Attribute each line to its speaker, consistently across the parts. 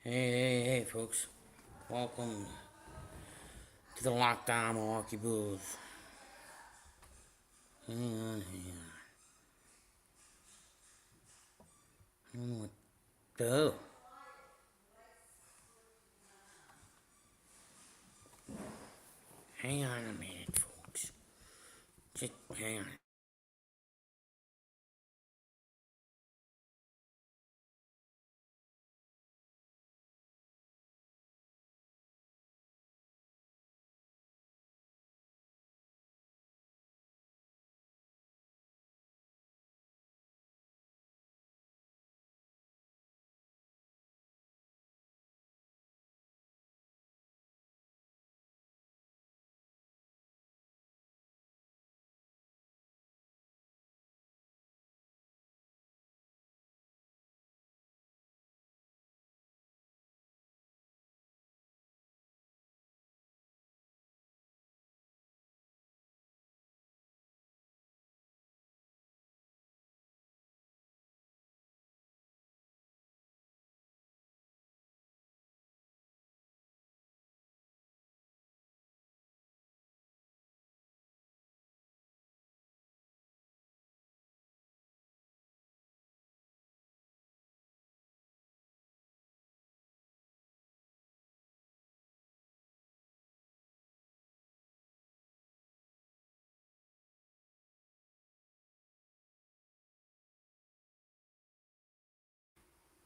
Speaker 1: Hey, folks. Welcome to the Lockdown Milwaukee Brewers. Hang on. What the? Hang on a minute, folks. Just hang on.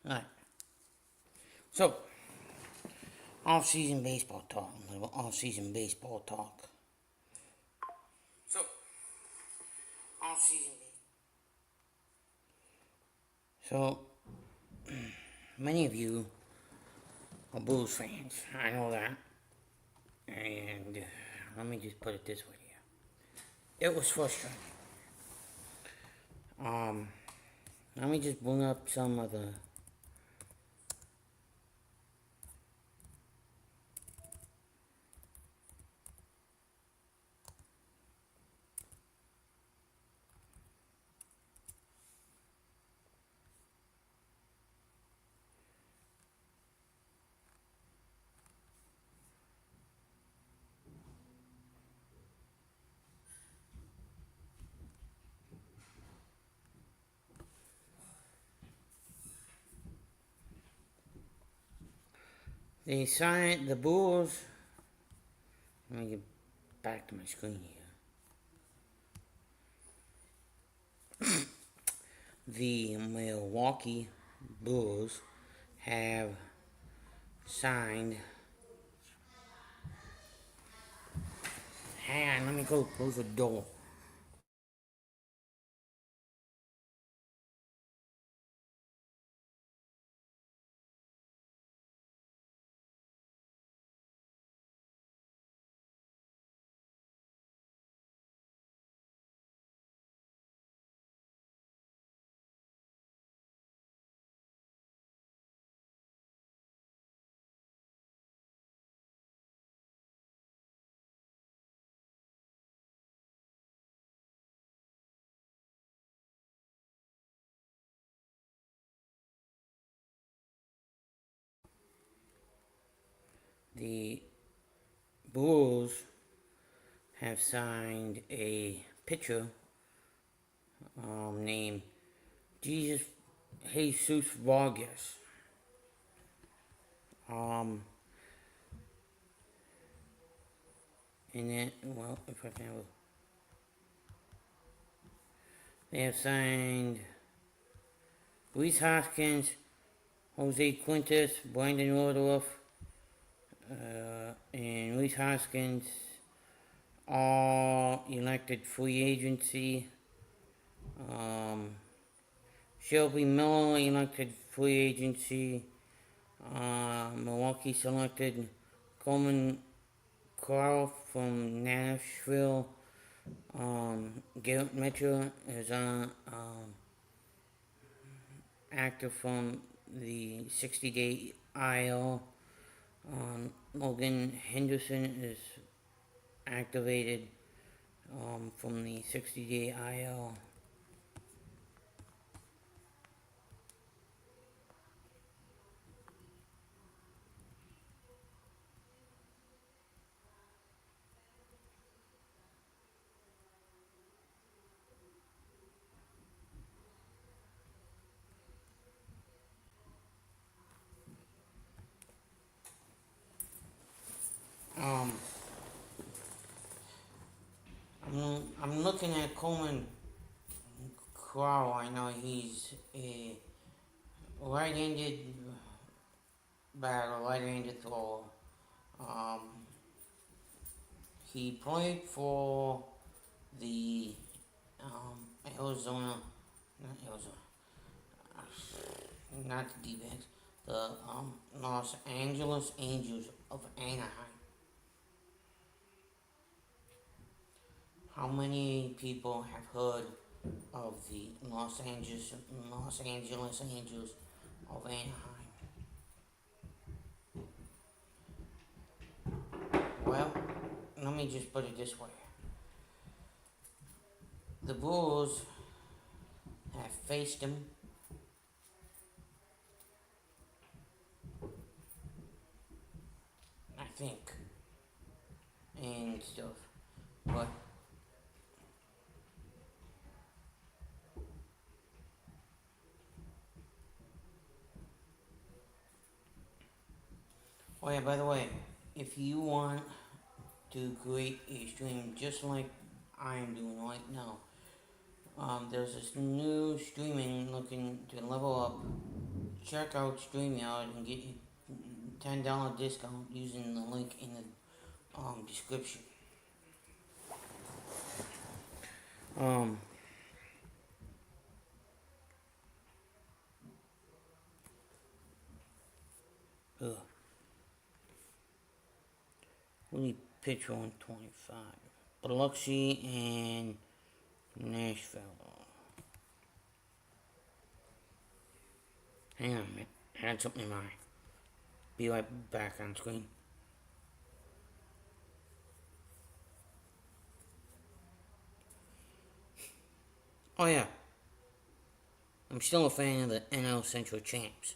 Speaker 1: Alright. So, off-season baseball talk. A little off-season baseball talk. So, off-season baseball. So, many of you are Bulls fans. I know that. And let me just put it this way here. It was frustrating. Let me just bring up some of the the Bulls. Let me get back to my screen here. The Milwaukee Brewers have signed. Hang on, let me go close the door. The Bulls have signed a pitcher named Jesus Vargas. And then, well, if I can have they have signed Luis Hoskins, Jose Quintus, Brandon Rodolph, and Luis Hoskins, all elected free agency. Shelby Miller elected free agency. Milwaukee selected Coleman Carl from Nashville. Garrett Mitchell is active from the 60-day IL. Logan Henderson is activated from the 60-day IL. Um, I'm looking at Coleman Crow. I know he's a right-handed batter, right-handed thrower. Um, he played for the Arizona, not Arizona, not the D-backs, the Los Angeles Angels of Anaheim. How many people have heard of the Los Angeles Angels of Anaheim? Well, let me just put it this way. The Brewers have faced them I think, and stuff. But oh yeah, by the way, if you want to create a stream just like I am doing right now, there's this new streaming looking to level up. Check out StreamYard and get you $10 discount using the link in the description. Um, ugh. Only pitch 125. Biloxi and Nashville. Hang on a minute. I had something in mind. Be right back on screen. Oh yeah. I'm still a fan of the NL Central Champs.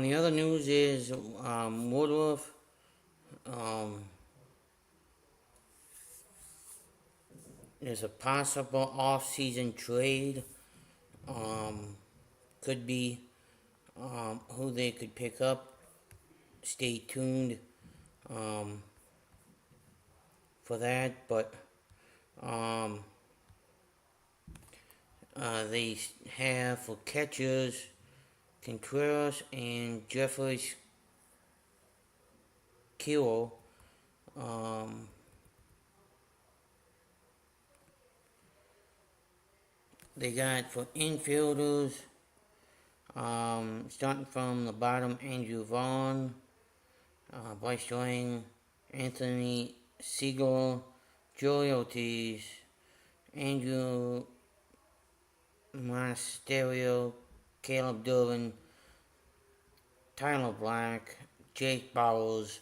Speaker 1: The other news is Woodruff there's a possible off-season trade. Could be who they could pick up. Stay tuned for that. But um, they have for catchers Contreras and Jeffrey's Kilo. They got for infielders, starting from the bottom, Andrew Vaughn, Bryce Dwayne, Anthony Siegel, Joey Ortiz, Andrew Monasterio, Caleb Durbin, Tyler Black, Jake Bowers,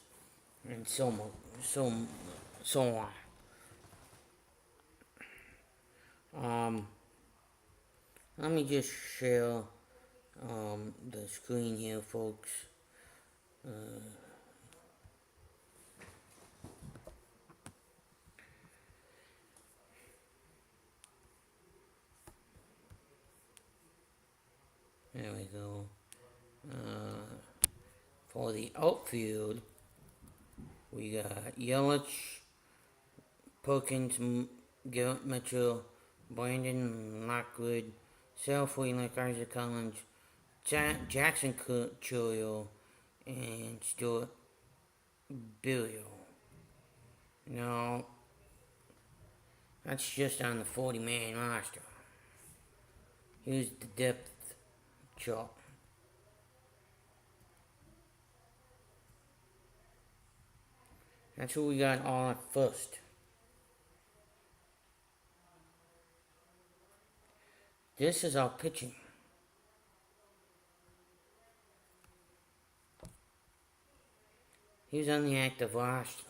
Speaker 1: and so on. Let me just share the screen here, folks. There we go. For the outfield, we got Yelich, Perkins, Garrett Mitchell, Brandon Lockwood, Self-Wheeler, Isaac Collins, Jackson Churiel, and Stuart Bilio. Now, that's just on the 40-man roster. Here's the depth chart. That's who we got all at first. This is our pitching. He was on the active roster.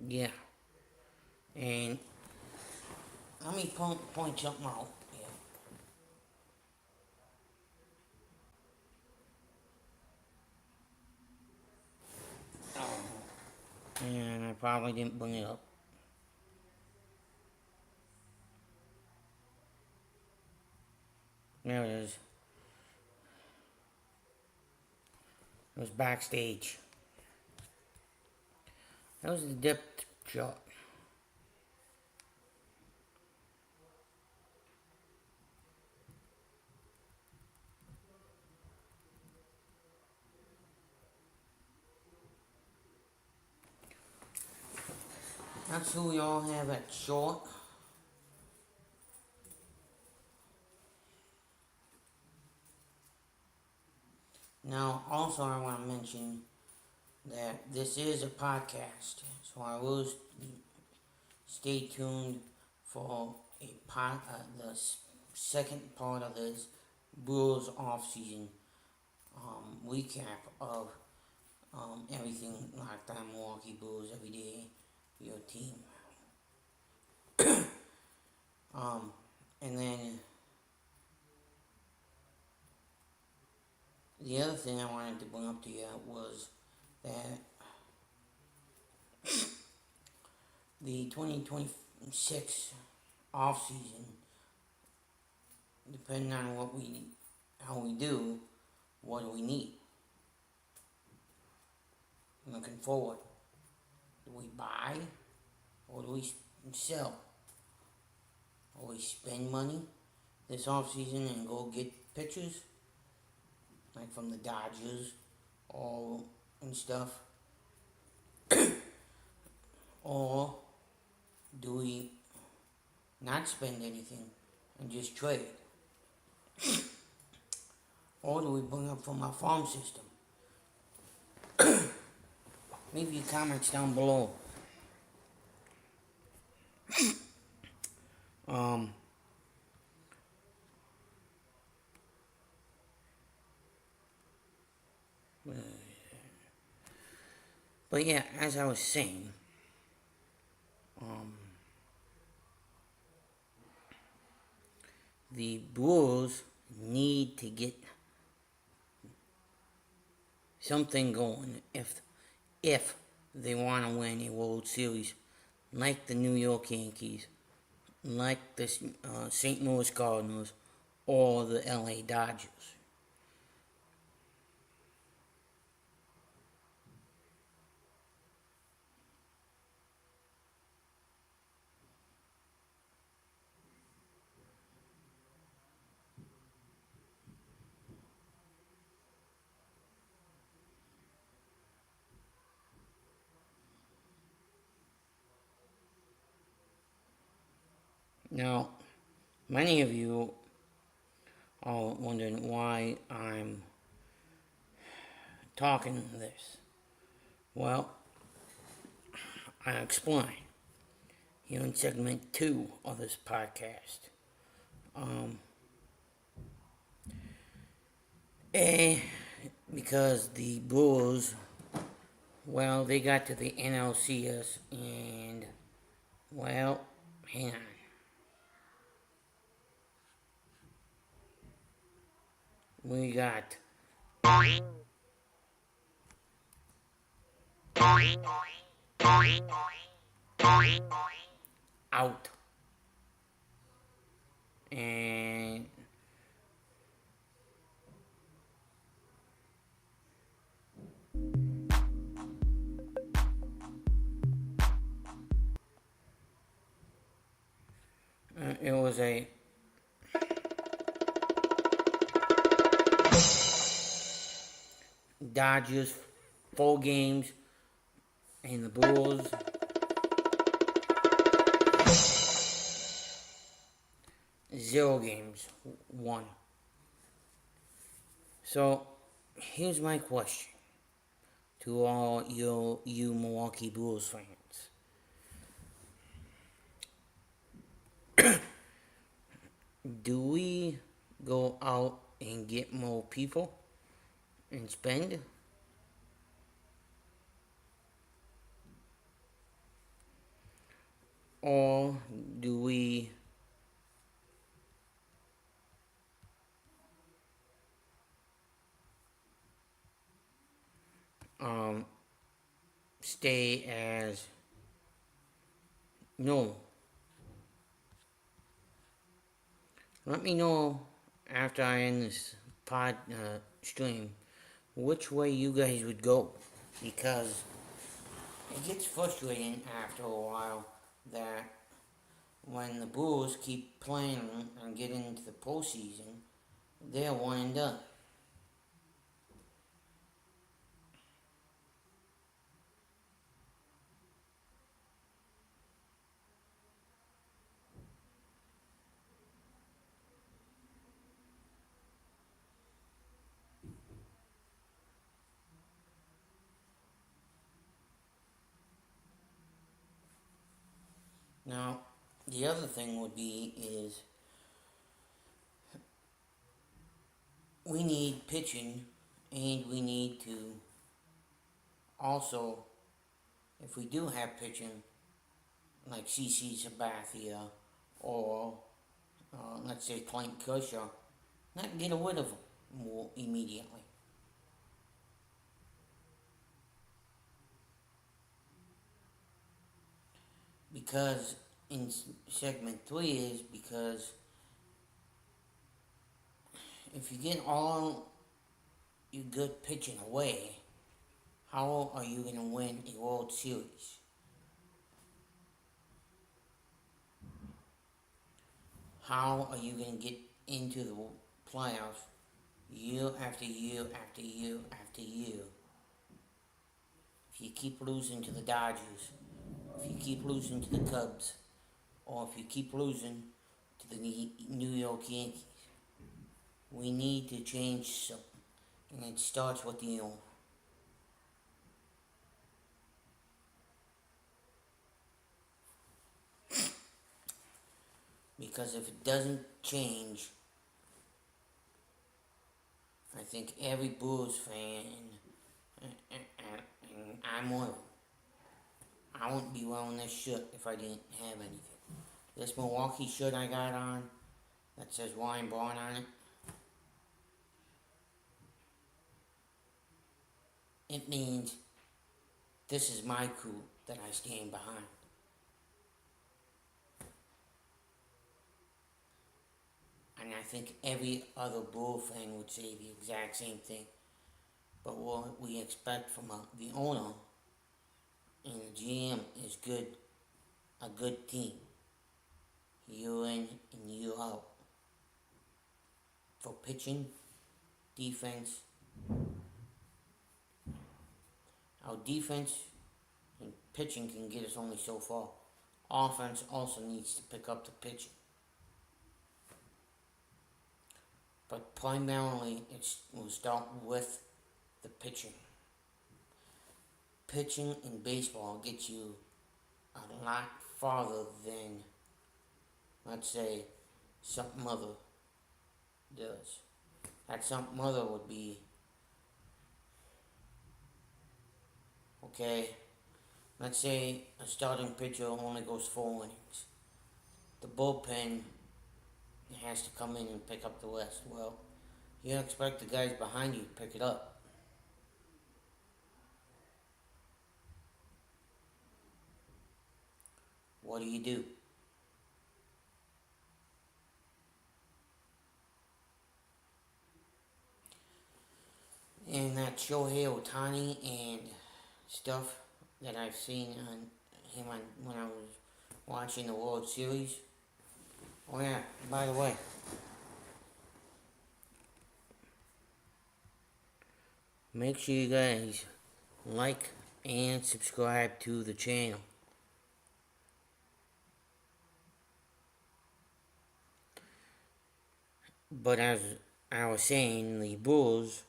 Speaker 1: Yeah. And let me point something out. Yeah. And I probably didn't bring it up. There it is. It was backstage. That was the depth shot. That's who we all have at short. Now, also, I want to mention that this is a podcast, so I will stay tuned for the second part of this Brewers Offseason recap of everything like that Milwaukee Brewers every day, your team. And then the other thing I wanted to bring up to you was that the 2026 off season, depending on how we do, what do we need? Looking forward, do we buy or do we sell? Or we spend money this off season and go get pitchers, like from the Dodgers and stuff? Or do we not spend anything and just trade? Or do we bring up from our farm system? Leave your comments down below. But yeah, as I was saying, the Brewers need to get something going if they want to win a World Series, like the New York Yankees, like the St. Louis Cardinals, or the LA Dodgers. Now, many of you are wondering why I'm talking this. Well, I'll explain here in segment 2 of this podcast. Because the Brewers, well, they got to the NLCS and, well, hang on. We got out. And it was a Dodgers 4 games and the Brewers 0 games, 1. So here's my question to all you Milwaukee Brewers fans. Do we go out and get more people and spend? Or do we um, stay as no? Let me know after I end this pod stream which way you guys would go, because it gets frustrating after a while that when the Brewers keep playing and get into the postseason, they're one and done. Now, the other thing would be is we need pitching, and we need to also, if we do have pitching, like CC Sabathia or let's say Clint Kershaw, not get rid of them more immediately. Because in segment 3 is because if you get all your good pitching away, how are you going to win a World Series? How are you going to get into the playoffs year after year after year after year if you keep losing to the Dodgers, if you keep losing to the Cubs, or if you keep losing to the New York Yankees? We need to change something, and it starts with the owner. Because if it doesn't change, I think every Brewers fan, and I'm one of them, I wouldn't be wearing this shirt if I didn't have anything. This Milwaukee shirt I got on, that says Wine Barn on it, it means this is my crew that I stand behind. And I think every other Bull fan would say the exact same thing. But what we expect from the owner and the GM is a good team, year in and year out. For pitching, defense, our defense and pitching can get us only so far. Offense also needs to pick up the pitching. But primarily, we'll start with the pitching. Pitching in baseball gets you a lot farther than, let's say, something other does. That something other would be, okay, let's say a starting pitcher only goes 4 innings. The bullpen has to come in and pick up the rest. Well, you expect the guys behind you to pick it up. What do? And that Shohei Ohtani and stuff that I've seen on him when I was watching the World Series. Oh yeah, by the way, make sure you guys like and subscribe to the channel. But as I was saying, the Bulls,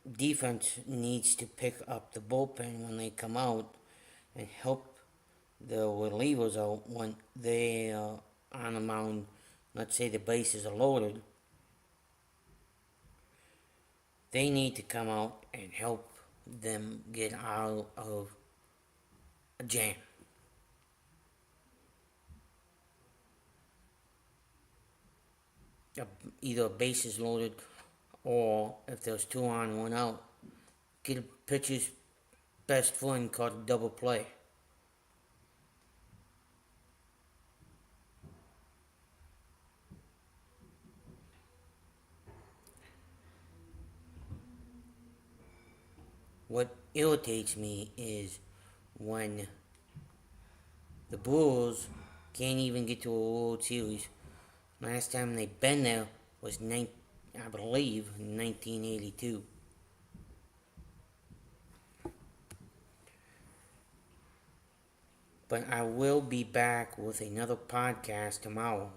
Speaker 1: defense needs to pick up the bullpen when they come out and help the relievers out when they are on the mound. Let's say the bases are loaded. They need to come out and help them get out of a jam. Either bases loaded, or if there's two on, one out, get a pitcher's best friend called a double play. What irritates me is when the Brewers can't even get to a World Series. Last time they've been there was, I believe, 1982. But I will be back with another podcast tomorrow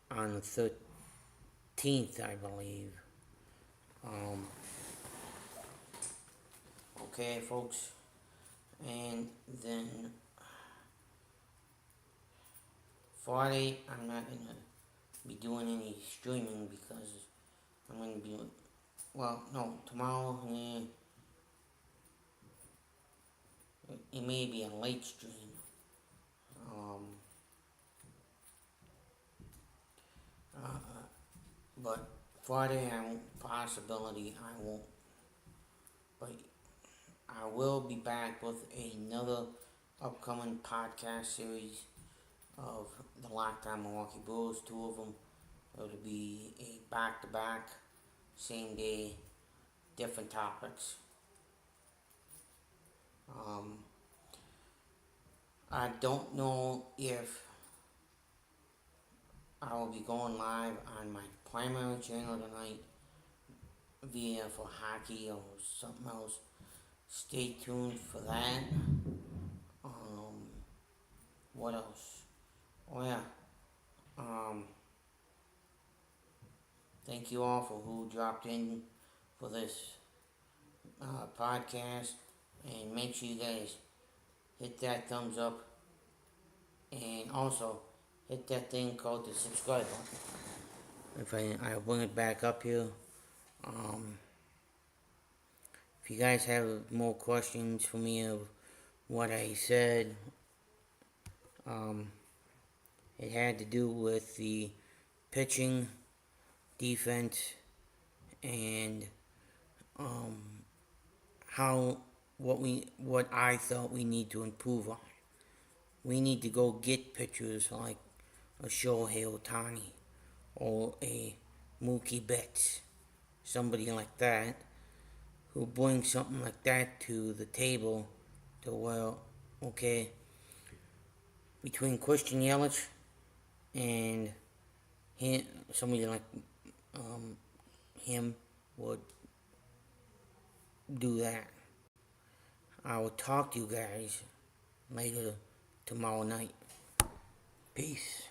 Speaker 1: on the 13th, I believe. Okay, folks. And then Friday, I'm not going to be doing any streaming because I'm going to be, well, no, tomorrow, it may be a late stream. But Friday, possibility I won't. But I will be back with another upcoming podcast series of the Locked On Milwaukee Brewers, two of them. It'll be a back-to-back, same day, different topics. I don't know if I will be going live on my primary channel tonight for hockey or something else. Stay tuned for that. What else? Oh yeah. Thank you all for who dropped in for this podcast, and make sure you guys hit that thumbs up, and also hit that thing called the subscribe button. I'll bring it back up here. If you guys have more questions for me of what I said, it had to do with the pitching, defense, and what I thought we need to improve on. We need to go get pitchers like a Shohei Ohtani or a Mookie Betts, somebody like that, who brings something like that to the table. To, well, okay, between Christian Yelich and him, somebody like him would do that. I will talk to you guys later tomorrow night. Peace.